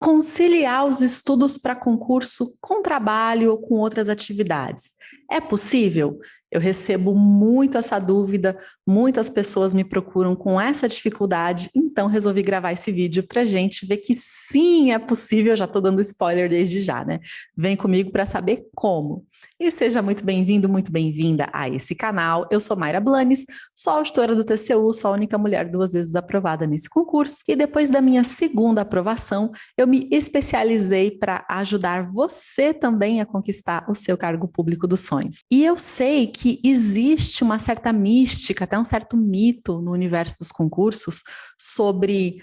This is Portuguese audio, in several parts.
Conciliar os estudos para concurso com trabalho ou com outras atividades. É possível? Eu recebo muito essa dúvida, muitas pessoas me procuram com essa dificuldade, então resolvi gravar esse vídeo para a gente ver que sim, é possível. Já estou dando spoiler desde já, né? Vem comigo para saber como. E seja muito bem-vindo, muito bem-vinda a esse canal. Eu sou Mayra Blanes, sou auditora do TCU, sou a única mulher 2 vezes aprovada nesse concurso, e depois da minha segunda aprovação, eu me especializei para ajudar você também a conquistar o seu cargo público dos sonhos. E eu sei que existe uma certa mística, até um certo mito no universo dos concursos sobre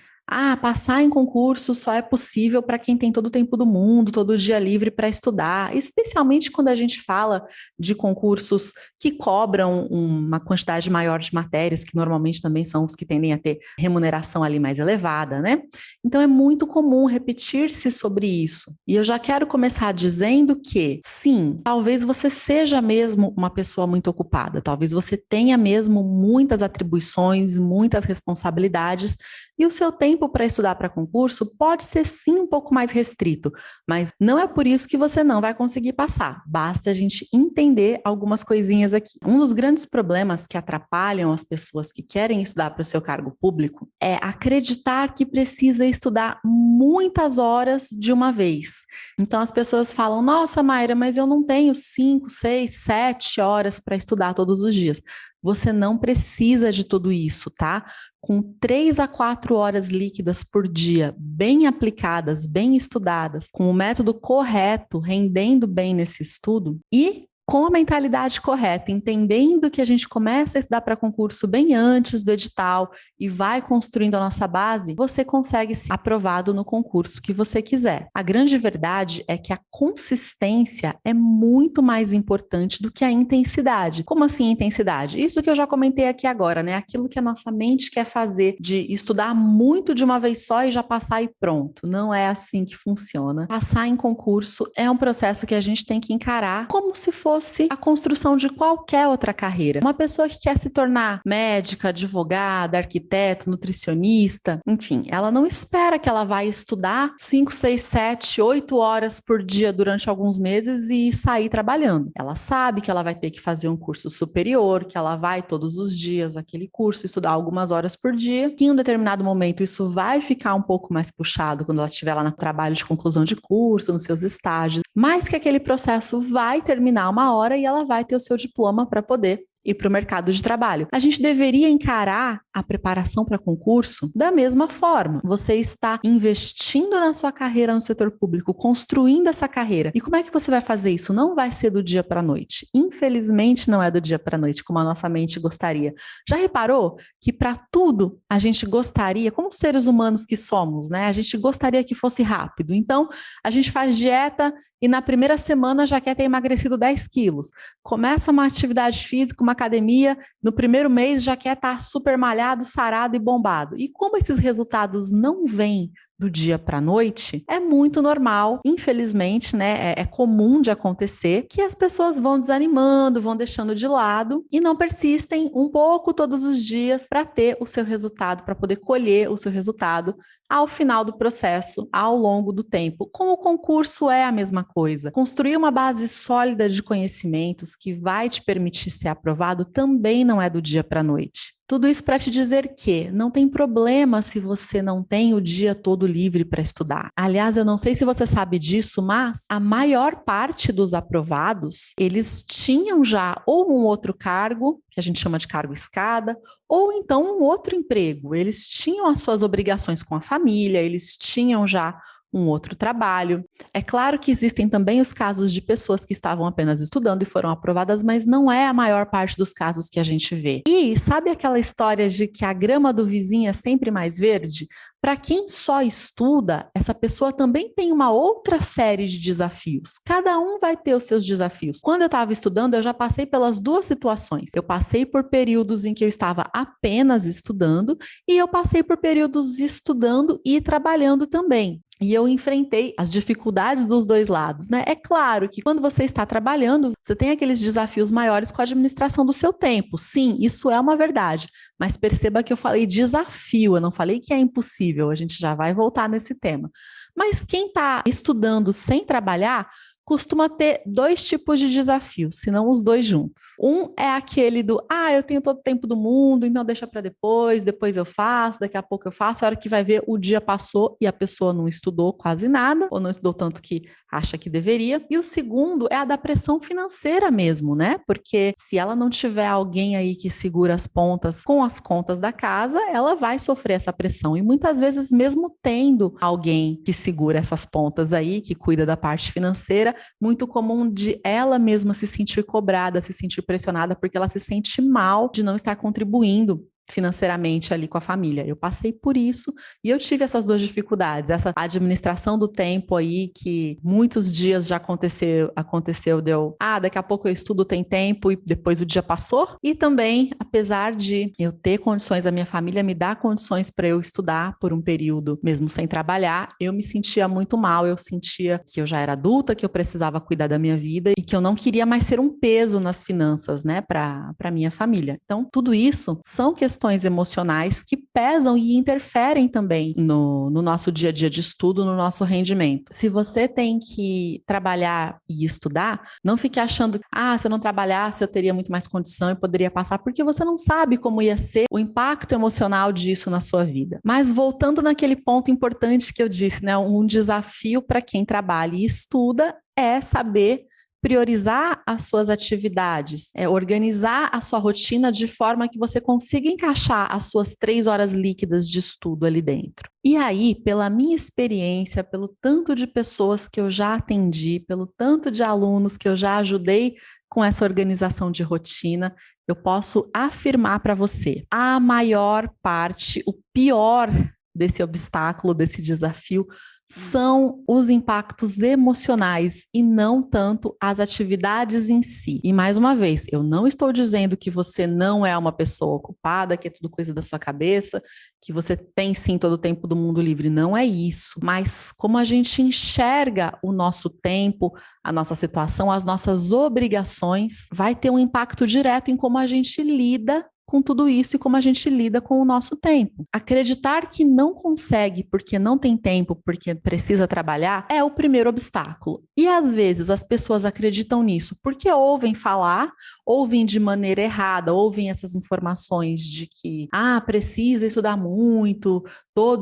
passar em concurso só é possível para quem tem todo o tempo do mundo, todo o dia livre para estudar, especialmente quando a gente fala de concursos que cobram uma quantidade maior de matérias, que normalmente também são os que tendem a ter remuneração ali mais elevada, né? Então é muito comum repetir-se sobre isso. E eu já quero começar dizendo que, sim, talvez você seja mesmo uma pessoa muito ocupada, talvez você tenha mesmo muitas atribuições, muitas responsabilidades, e o seu tempo para estudar para concurso pode ser sim um pouco mais restrito, mas não é por isso que você não vai conseguir passar. Basta a gente entender algumas coisinhas aqui. Um dos grandes problemas que atrapalham as pessoas que querem estudar para o seu cargo público é acreditar que precisa estudar muitas horas de uma vez. Então as pessoas falam: nossa, Mayra, mas eu não tenho 5, 6, 7 horas para estudar todos os dias. Você não precisa de tudo isso, tá? Com 3 a 4 horas líquidas por dia, bem aplicadas, bem estudadas, com o método correto, rendendo bem nesse estudo e com a mentalidade correta, entendendo que a gente começa a estudar para concurso bem antes do edital e vai construindo a nossa base, você consegue ser aprovado no concurso que você quiser. A grande verdade é que a consistência é muito mais importante do que a intensidade. Como assim intensidade? Isso que eu já comentei aqui agora, né? Aquilo que a nossa mente quer fazer de estudar muito de uma vez só e já passar e pronto. Não é assim que funciona. Passar em concurso é um processo que a gente tem que encarar como se fosse a construção de qualquer outra carreira. Uma pessoa que quer se tornar médica, advogada, arquiteto, nutricionista, enfim, ela não espera que ela vai estudar 5, 6, 7, 8 horas por dia durante alguns meses e sair trabalhando. Ela sabe que ela vai ter que fazer um curso superior, que ela vai todos os dias aquele curso, estudar algumas horas por dia, que em um determinado momento isso vai ficar um pouco mais puxado quando ela estiver lá no trabalho de conclusão de curso, nos seus estágios, mas que aquele processo vai terminar uma hora e ela vai ter o seu diploma para poder ir para o mercado de trabalho. A gente deveria encarar a preparação para concurso da mesma forma. Você está investindo na sua carreira no setor público, construindo essa carreira. E como é que você vai fazer isso? Não vai ser do dia para a noite. Infelizmente, não é do dia para a noite, como a nossa mente gostaria. Já reparou que para tudo a gente gostaria, como seres humanos que somos, né? A gente gostaria que fosse rápido. Então, a gente faz dieta e na primeira semana já quer ter emagrecido 10 quilos. Começa uma atividade física, uma academia, no primeiro mês já quer estar super malhado, sarado e bombado. E como esses resultados não vêm do dia para a noite, é muito normal, infelizmente, né? É comum de acontecer que as pessoas vão desanimando, vão deixando de lado e não persistem um pouco todos os dias para ter o seu resultado, para poder colher o seu resultado ao final do processo, ao longo do tempo. Com o concurso é a mesma coisa. Construir uma base sólida de conhecimentos que vai te permitir ser aprovado também não é do dia para a noite. Tudo isso para te dizer que não tem problema se você não tem o dia todo livre para estudar. Aliás, eu não sei se você sabe disso, mas a maior parte dos aprovados, eles tinham já ou um outro cargo, que a gente chama de cargo escada, ou então um outro emprego. Eles tinham as suas obrigações com a família, eles tinham já um outro trabalho. É claro que existem também os casos de pessoas que estavam apenas estudando e foram aprovadas, mas não é a maior parte dos casos que a gente vê. E sabe aquela história de que a grama do vizinho é sempre mais verde? Para quem só estuda, essa pessoa também tem uma outra série de desafios. Cada um vai ter os seus desafios. Quando eu estava estudando, eu já passei pelas duas situações. Eu passei por períodos em que eu estava apenas estudando e eu passei por períodos estudando e trabalhando também. E eu enfrentei as dificuldades dos dois lados, né? É claro que quando você está trabalhando, você tem aqueles desafios maiores com a administração do seu tempo. Sim, isso é uma verdade. Mas perceba que eu falei desafio, eu não falei que é impossível. A gente já vai voltar nesse tema. Mas quem está estudando sem trabalhar costuma ter dois tipos de desafios, se não os dois juntos. Um é aquele do, eu tenho todo o tempo do mundo, então deixa para depois eu faço, daqui a pouco eu faço, a hora que vai ver, o dia passou e a pessoa não estudou quase nada, ou não estudou tanto que acha que deveria. E o segundo é a da pressão financeira mesmo, né? Porque se ela não tiver alguém aí que segura as pontas com as contas da casa, ela vai sofrer essa pressão. E muitas vezes, mesmo tendo alguém que segura essas pontas aí, que cuida da parte financeira, muito comum de ela mesma se sentir cobrada, se sentir pressionada, porque ela se sente mal de não estar contribuindo financeiramente ali com a família. Eu passei por isso e eu tive essas duas dificuldades, essa administração do tempo aí que muitos dias já aconteceu deu, daqui a pouco eu estudo, tem tempo e depois o dia passou. E também, apesar de eu ter condições, a minha família me dá condições para eu estudar por um período, mesmo sem trabalhar, eu me sentia muito mal, eu sentia que eu já era adulta, que eu precisava cuidar da minha vida e que eu não queria mais ser um peso nas finanças, né, para minha família. Então, tudo isso são questões emocionais que pesam e interferem também no nosso dia a dia de estudo, no nosso rendimento. Se você tem que trabalhar e estudar, não fique achando que, se eu não trabalhasse, eu teria muito mais condição e poderia passar, porque você não sabe como ia ser o impacto emocional disso na sua vida. Mas voltando naquele ponto importante que eu disse, né, um desafio para quem trabalha e estuda é saber priorizar as suas atividades, organizar a sua rotina de forma que você consiga encaixar as suas 3 horas líquidas de estudo ali dentro. E aí, pela minha experiência, pelo tanto de pessoas que eu já atendi, pelo tanto de alunos que eu já ajudei com essa organização de rotina, eu posso afirmar para você, a maior parte, o pior desse obstáculo, desse desafio, são os impactos emocionais e não tanto as atividades em si. E mais uma vez, eu não estou dizendo que você não é uma pessoa ocupada, que é tudo coisa da sua cabeça, que você tem sim todo o tempo do mundo livre, não é isso. Mas como a gente enxerga o nosso tempo, a nossa situação, as nossas obrigações, vai ter um impacto direto em como a gente lida com tudo isso e como a gente lida com o nosso tempo. Acreditar que não consegue porque não tem tempo, porque precisa trabalhar, é o primeiro obstáculo. E às vezes as pessoas acreditam nisso porque ouvem falar, ouvem de maneira errada, ouvem essas informações de que, precisa estudar muito,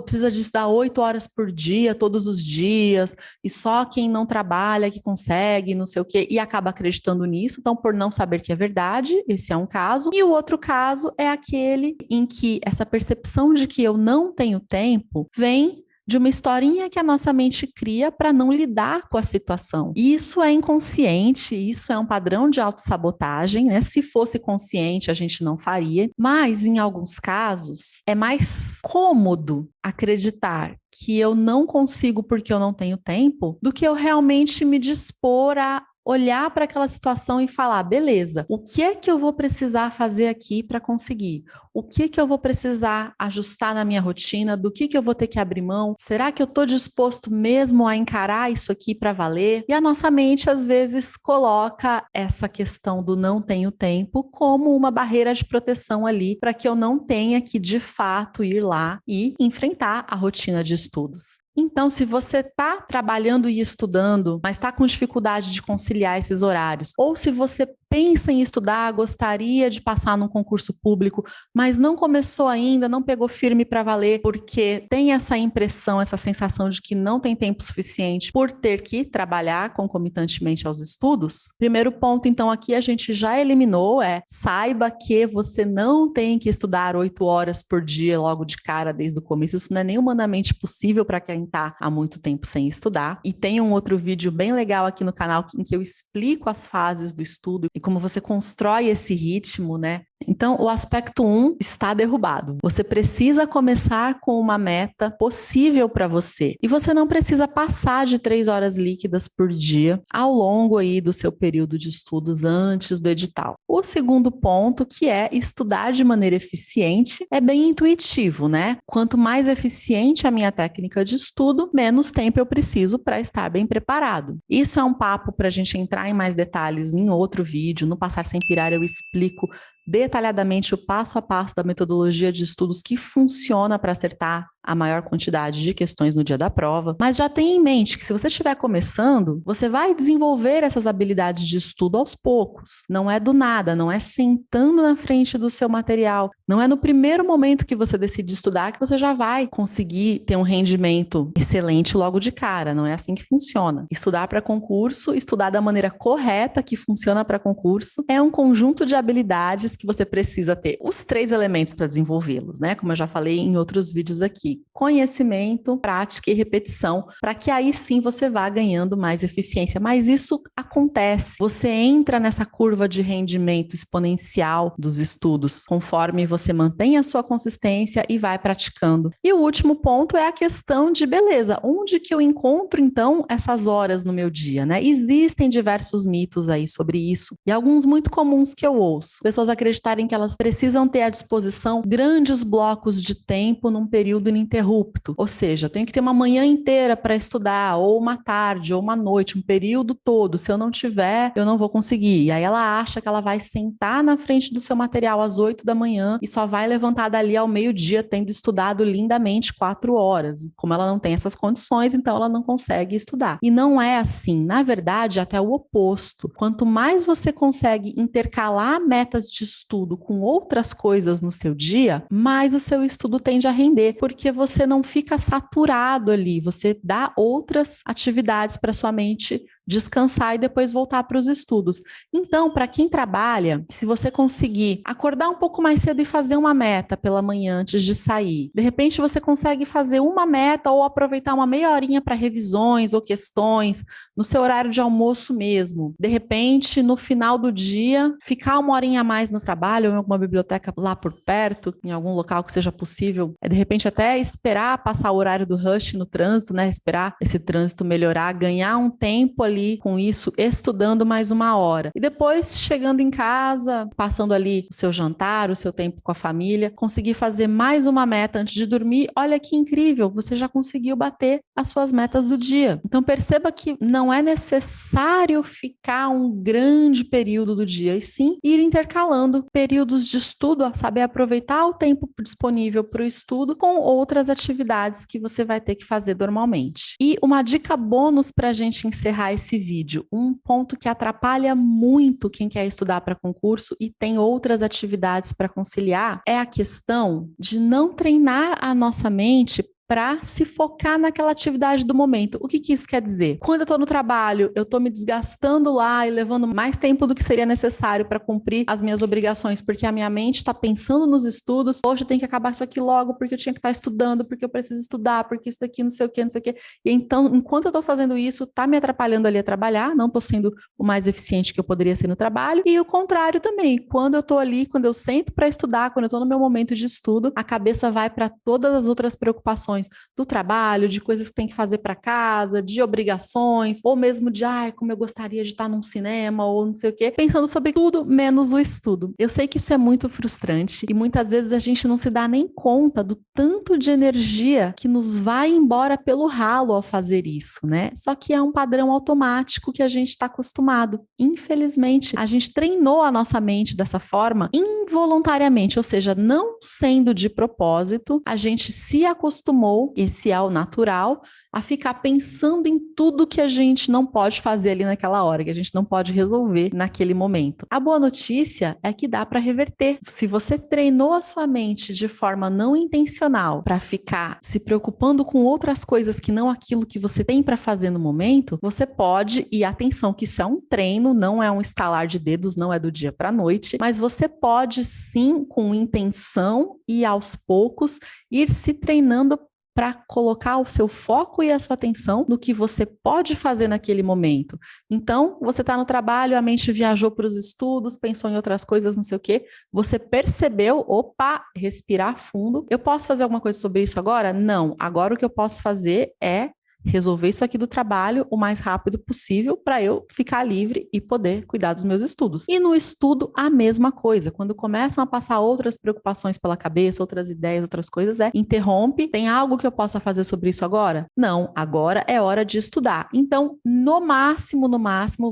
precisa de estudar 8 horas por dia, todos os dias, e só quem não trabalha que consegue, não sei o quê, e acaba acreditando nisso, então por não saber que é verdade, esse é um caso. E o outro caso é aquele em que essa percepção de que eu não tenho tempo vem de uma historinha que a nossa mente cria para não lidar com a situação. E isso é inconsciente, isso é um padrão de autossabotagem, né? Se fosse consciente, a gente não faria. Mas, em alguns casos, é mais cômodo acreditar que eu não consigo porque eu não tenho tempo do que eu realmente me dispor a olhar para aquela situação e falar, beleza, o que é que eu vou precisar fazer aqui para conseguir? O que é que eu vou precisar ajustar na minha rotina? Do que eu vou ter que abrir mão? Será que eu estou disposto mesmo a encarar isso aqui para valer? E a nossa mente, às vezes, coloca essa questão do não tenho tempo como uma barreira de proteção ali para que eu não tenha que, de fato, ir lá e enfrentar a rotina de estudos. Então, se você está trabalhando e estudando, mas está com dificuldade de conciliar esses horários, ou se você pensa em estudar, gostaria de passar num concurso público, mas não começou ainda, não pegou firme para valer, porque tem essa impressão, essa sensação de que não tem tempo suficiente por ter que trabalhar concomitantemente aos estudos. Primeiro ponto, então, aqui a gente já eliminou, saiba que você não tem que estudar 8 horas por dia logo de cara desde o começo, isso não é nem humanamente possível para quem está há muito tempo sem estudar. E tem um outro vídeo bem legal aqui no canal em que eu explico as fases do estudo e como você constrói esse ritmo, né? Então, o aspecto 1 está derrubado. Você precisa começar com uma meta possível para você. E você não precisa passar de 3 horas líquidas por dia ao longo aí do seu período de estudos antes do edital. O segundo ponto, que é estudar de maneira eficiente, é bem intuitivo, né? Quanto mais eficiente a minha técnica de estudo, menos tempo eu preciso para estar bem preparado. Isso é um papo para a gente entrar em mais detalhes em outro vídeo. No Passar Sem Pirar eu explico detalhadamente o passo a passo da metodologia de estudos que funciona para acertar a maior quantidade de questões no dia da prova, mas já tenha em mente que se você estiver começando, você vai desenvolver essas habilidades de estudo aos poucos. Não é do nada, não é sentando na frente do seu material, não é no primeiro momento que você decide estudar que você já vai conseguir ter um rendimento excelente logo de cara, não é assim que funciona. Estudar para concurso, estudar da maneira correta que funciona para concurso, é um conjunto de habilidades que você precisa ter os 3 elementos para desenvolvê-los, né? Como eu já falei em outros vídeos aqui: conhecimento, prática e repetição, para que aí sim você vá ganhando mais eficiência. Mas isso acontece. Você entra nessa curva de rendimento exponencial dos estudos, conforme você mantém a sua consistência e vai praticando. E o último ponto é a questão de, beleza, onde que eu encontro então essas horas no meu dia, né? Existem diversos mitos aí sobre isso e alguns muito comuns que eu ouço. Pessoas acreditarem que elas precisam ter à disposição grandes blocos de tempo num período ininterrupto. Ou seja, eu tenho que ter uma manhã inteira para estudar, ou uma tarde, ou uma noite, um período todo. Se eu não tiver, eu não vou conseguir. E aí ela acha que ela vai sentar na frente do seu material às 8 da manhã e só vai levantar dali ao meio-dia, tendo estudado lindamente 4 horas. Como ela não tem essas condições, então ela não consegue estudar. E não é assim. Na verdade, até o oposto. Quanto mais você consegue intercalar metas de estudo com outras coisas no seu dia, mais o seu estudo tende a render, porque você não fica saturado ali, você dá outras atividades para sua mente descansar e depois voltar para os estudos. Então, para quem trabalha, se você conseguir acordar um pouco mais cedo e fazer uma meta pela manhã antes de sair, de repente você consegue fazer uma meta ou aproveitar uma meia horinha para revisões ou questões no seu horário de almoço mesmo. De repente, no final do dia, ficar uma horinha a mais no trabalho ou em alguma biblioteca lá por perto, em algum local que seja possível, de repente até esperar passar o horário do rush no trânsito, né? Esperar esse trânsito melhorar, ganhar um tempo ali com isso, estudando mais uma hora. E depois, chegando em casa, passando ali o seu jantar, o seu tempo com a família, conseguir fazer mais uma meta antes de dormir. Olha que incrível, você já conseguiu bater as suas metas do dia. Então perceba que não é necessário ficar um grande período do dia, e sim ir intercalando períodos de estudo, saber aproveitar o tempo disponível para o estudo com outras atividades que você vai ter que fazer normalmente. E uma dica bônus para a gente encerrar esse vídeo, um ponto que atrapalha muito quem quer estudar para concurso e tem outras atividades para conciliar, é a questão de não treinar a nossa mente para se focar naquela atividade do momento. O que isso quer dizer? Quando eu estou no trabalho, eu estou me desgastando lá e levando mais tempo do que seria necessário para cumprir as minhas obrigações, porque a minha mente está pensando nos estudos. Hoje eu tenho que acabar isso aqui logo, porque eu tinha que estar estudando, porque eu preciso estudar, porque isso daqui não sei o que, não sei o que. E então, enquanto eu estou fazendo isso, está me atrapalhando ali a trabalhar, não estou sendo o mais eficiente que eu poderia ser no trabalho. E o contrário também, quando eu estou ali, quando eu sento para estudar, quando eu estou no meu momento de estudo, a cabeça vai para todas as outras preocupações do trabalho, de coisas que tem que fazer para casa, de obrigações, ou mesmo de, como eu gostaria de estar num cinema, ou não sei o quê, pensando sobre tudo menos o estudo. Eu sei que isso é muito frustrante e muitas vezes a gente não se dá nem conta do tanto de energia que nos vai embora pelo ralo ao fazer isso, né? Só que é um padrão automático que a gente está acostumado. Infelizmente, a gente treinou a nossa mente dessa forma involuntariamente, ou seja, não sendo de propósito, a gente se acostumou, esse é o natural, a ficar pensando em tudo que a gente não pode fazer ali naquela hora, que a gente não pode resolver naquele momento. A boa notícia é que dá para reverter. Se você treinou a sua mente de forma não intencional para ficar se preocupando com outras coisas que não aquilo que você tem para fazer no momento, você pode, e atenção que isso é um treino, não é um estalar de dedos, não é do dia para a noite, mas você pode sim, com intenção e aos poucos, ir se treinando para colocar o seu foco e a sua atenção no que você pode fazer naquele momento. Então, você está no trabalho, a mente viajou para os estudos, pensou em outras coisas, não sei o quê, você percebeu, opa, respirar fundo. Eu posso fazer alguma coisa sobre isso agora? Não. Agora o que eu posso fazer é resolver isso aqui do trabalho o mais rápido possível para eu ficar livre e poder cuidar dos meus estudos. E no estudo, a mesma coisa. Quando começam a passar outras preocupações pela cabeça, outras ideias, outras coisas, interrompe. Tem algo que eu possa fazer sobre isso agora? Não, agora é hora de estudar. Então, no máximo,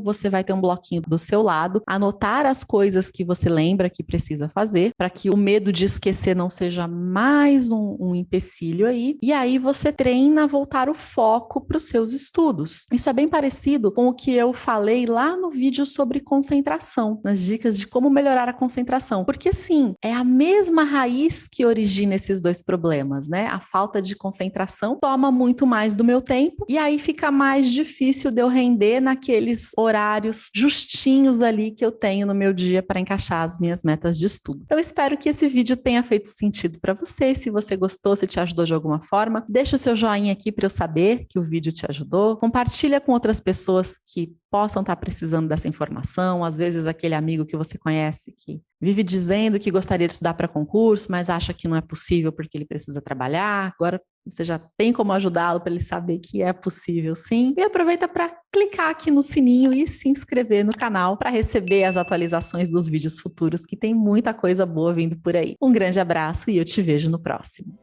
você vai ter um bloquinho do seu lado, anotar as coisas que você lembra que precisa fazer, para que o medo de esquecer não seja mais um empecilho aí. E aí você treina a voltar o foco para os seus estudos. Isso é bem parecido com o que eu falei lá no vídeo sobre concentração, nas dicas de como melhorar a concentração. Porque sim, é a mesma raiz que origina esses dois problemas, né? A falta de concentração toma muito mais do meu tempo e aí fica mais difícil de eu render naqueles horários justinhos ali que eu tenho no meu dia para encaixar as minhas metas de estudo. Então, espero que esse vídeo tenha feito sentido para você. Se você gostou, se te ajudou de alguma forma, deixa o seu joinha aqui para eu saber que o vídeo te ajudou. Compartilha com outras pessoas que possam estar precisando dessa informação. Às vezes, aquele amigo que você conhece que vive dizendo que gostaria de estudar para concurso, mas acha que não é possível porque ele precisa trabalhar. Agora você já tem como ajudá-lo para ele saber que é possível sim. E aproveita para clicar aqui no sininho e se inscrever no canal para receber as atualizações dos vídeos futuros, que tem muita coisa boa vindo por aí. Um grande abraço e eu te vejo no próximo.